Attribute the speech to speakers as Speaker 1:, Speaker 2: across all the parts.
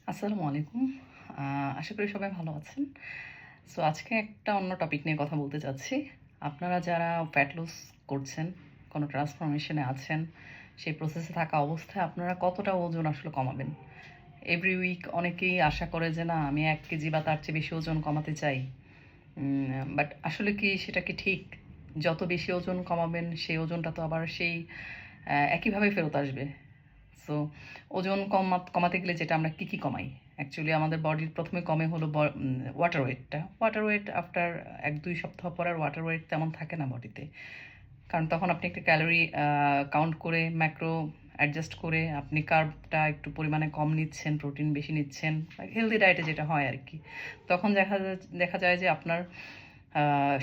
Speaker 1: আসসালামু আলাইকুম। আশা করি সবাই ভালো আছেন। সো আজকে একটা অন্য টপিক নিয়ে কথা বলতে চাচ্ছি। আপনারা যারা ফ্যাট লস করছেন, কোনো ট্রান্সফরমেশন এ আছেন, সেই প্রসেসে থাকা অবস্থায় আপনারা কতটা ওজন আসলে কমাবেন? এভরি উইক অনেকেই আশা করে যে, "না, আমি ১ কেজি বা তার চেয়ে বেশি ওজন কমাতে চাই।" বাট আসলে কি সেটা কি ঠিক? যত বেশি ওজন কমাবেন, সেই ওজনটা তো আবার সেই একইভাবে ফেরত আসবে। সো ওজন কমাতে গেলে যেটা আমরা কী কমাই? অ্যাকচুয়ালি আমাদের বডির ১ম এ কমে হলো ওয়াটার ওয়েটটা। ওয়াটার ওয়েট আফটার ১-২ সপ্তাহ পর আর ওয়াটার ওয়েট তেমন থাকে না বডিতে। কারণ তখন আপনি একটা ক্যালোরি কাউন্ট করে ম্যাক্রো অ্যাডজাস্ট করে আপনি কার্বটা একটু পরিমাণে কম নিচ্ছেন, প্রোটিন বেশি নিচ্ছেন। হেলদি ডায়েটে যেটা হয় আরকি। তখন দেখা যায় যে আপনার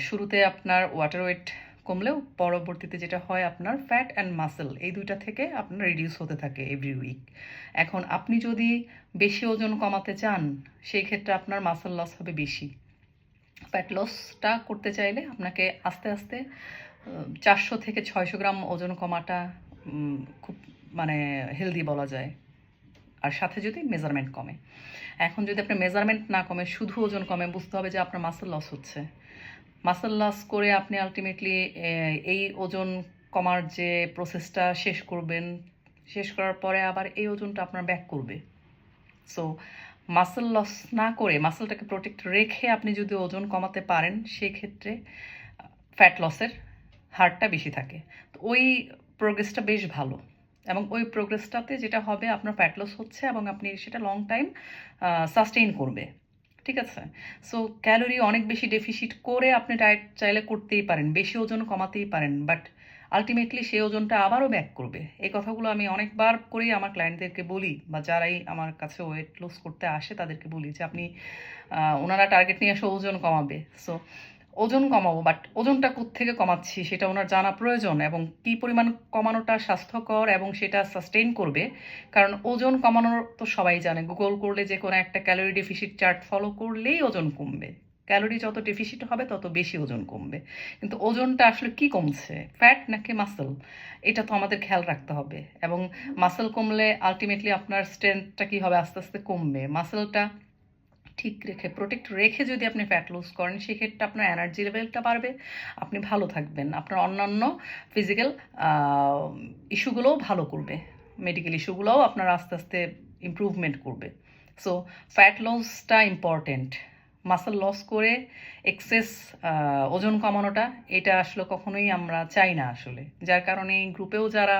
Speaker 1: শুরুতে আপনার ওয়াটার ওয়েট কমলেও পরবর্তীতে যেটা হয় আপনার ফ্যাট অ্যান্ড মাসল এই ২ টা থেকে আপনার রিডিউস হতে থাকে এভরি উইক। এখন আপনি যদি বেশি ওজন কমাতে চান, সেই ক্ষেত্রে আপনার মাসল লস হবে বেশি। ফ্যাট লসটা করতে চাইলে আপনাকে আস্তে, আস্তে ৪০০ থেকে ৬০০ গ্রাম ওজন কমাটা খুব মানে হেলদি বলা যায়। আর সাথে যদি মেজারমেন্ট কমে। এখন যদি আপনার মেজারমেন্ট না কমে, শুধু ওজন কমে, বুঝতে হবে যে আপনার মাসল লস হচ্ছে। মাসল লস করে আপনি আল্টিমেটলি এই ওজন কমার যে প্রসেসটা শেষ করবেন, শেষ করার পরে আবার এই ওজনটা আপনার ব্যাক করবে। সো মাসল লস না করে মাসলটাকে প্রোটেক্ট রেখে আপনি যদি ওজন কমাতে পারেন, সেক্ষেত্রে ফ্যাট লসের হারটা বেশি থাকে। তো ওই প্রোগ্রেসটা বেশ ভালো এবং ওই প্রোগ্রেসটাতে যেটা হবে আপনার ফ্যাট লস হচ্ছে এবং আপনি সেটা লং টাইম সাস্টেইন করবে। ঠিক আছে? সো ক্যালোরি অনেক বেশি ডেফিসিট করে আপনি ডায়েট চাইলে করতেই পারেন। বেশি ওজন কমাতেই পারেন। বাট আল্টিমেটলি সেই ওজনটা আবারও ব্যাক করবে। এই কথাগুলো আমি অনেকবার করেই আমার ক্লায়েন্টদেরকে বলি বা যারাই আমার কাছে ওয়েট লস করতে আসে তাদেরকে বলি যে আপনি ওনারা টার্গেট নিয়ে আসে ওজন কমাবে। সো ওজন কমাবো বাট ওজনটা কোত্থেকে কমাচ্ছি সেটা ওনার জানা প্রয়োজন এবং কী পরিমাণ কমানোটা স্বাস্থ্যকর এবং সেটা সাস্টেইন করবে। কারণ ওজন কমানোর তো সবাই জানে। গুগল করলে যে কোনো একটা ক্যালোরি ডেফিসিট চার্ট ফলো করলেই ওজন কমবে। ক্যালোরি যত ডেফিসিট হবে তত বেশি ওজন কমবে। কিন্তু ওজনটা আসলে কি কমছে? ফ্যাট নাকি মাসল? এটা তো আমাদের খেয়াল রাখতে হবে এবং মাসল কমলে আল্টিমেটলি আপনার স্ট্রেংথটা কী হবে? আস্তে, আস্তে কমবে। মাসলটা ঠিক রেখে প্রোটেক্ট রেখে যদি আপনি ফ্যাট লুজ করেন সেক্ষেত্রে আপনার এনার্জি লেভেলটা বাড়বে, আপনি ভালো থাকবেন, আপনার অন্যান্য ফিজিক্যাল ইস্যুগুলোও ভালো করবে, মেডিকেল ইস্যুগুলোও আপনার আস্তে আস্তে ইমপ্রুভমেন্ট করবে। সো ফ্যাট লসটা ইম্পর্টেন্ট। মাসল লস করে এক্সেস ওজন কমানোটা এটা আসলে কখনোই আমরা চাই না আসলে। যার কারণে এই গ্রুপেও যারা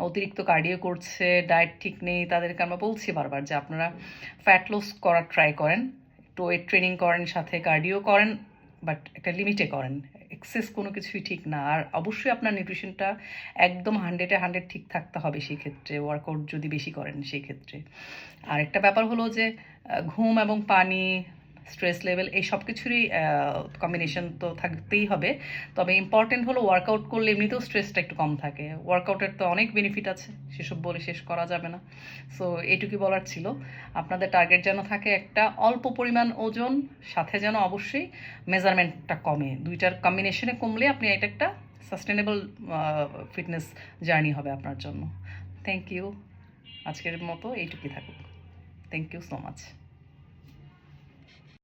Speaker 1: অতিরিক্ত কার্ডিও করছে, ডায়েট ঠিক নেই, তাদেরকে আমরা বলছি বারবার যে আপনারা ফ্যাট লস করার ট্রাই করেন। একটু ওয়েট ট্রেনিং করেন, সাথে কার্ডিও করেন, বাট একটা লিমিটে করেন। এক্সেস কোনো কিছুই ঠিক না। আর অবশ্যই আপনার নিউট্রিশনটা একদম 100-এ 100 ঠিক থাকতে হবে সেই ক্ষেত্রে, ওয়ার্কআউট যদি বেশি করেন সেই ক্ষেত্রে। আরেকটা ব্যাপার হলো যে ঘুম এবং পানি, স্ট্রেস লেভেল এই সব কিছুরই কম্বিনেশন তো থাকতেই হবে। তবে ইম্পর্টেন্ট হলো ওয়ার্কআউট করলে এমনিতেও স্ট্রেসটা একটু কম থাকে। ওয়ার্কআউটের তো অনেক বেনিফিট আছে, সেসব বলে শেষ করা যাবে না। সো এইটুকুই বলার ছিল। আপনাদের টার্গেট যেন থাকে একটা অল্প পরিমাণ ওজন, সাথে যেন অবশ্যই মেজারমেন্টটা কমে। ২ টার কম্বিনেশনে কমলে আপনি এটা একটা সাস্টেনেবল ফিটনেস জার্নি হবে আপনার জন্য। Thank you. আজকের মতো এইটুকুই থাকুক। Thank you so much.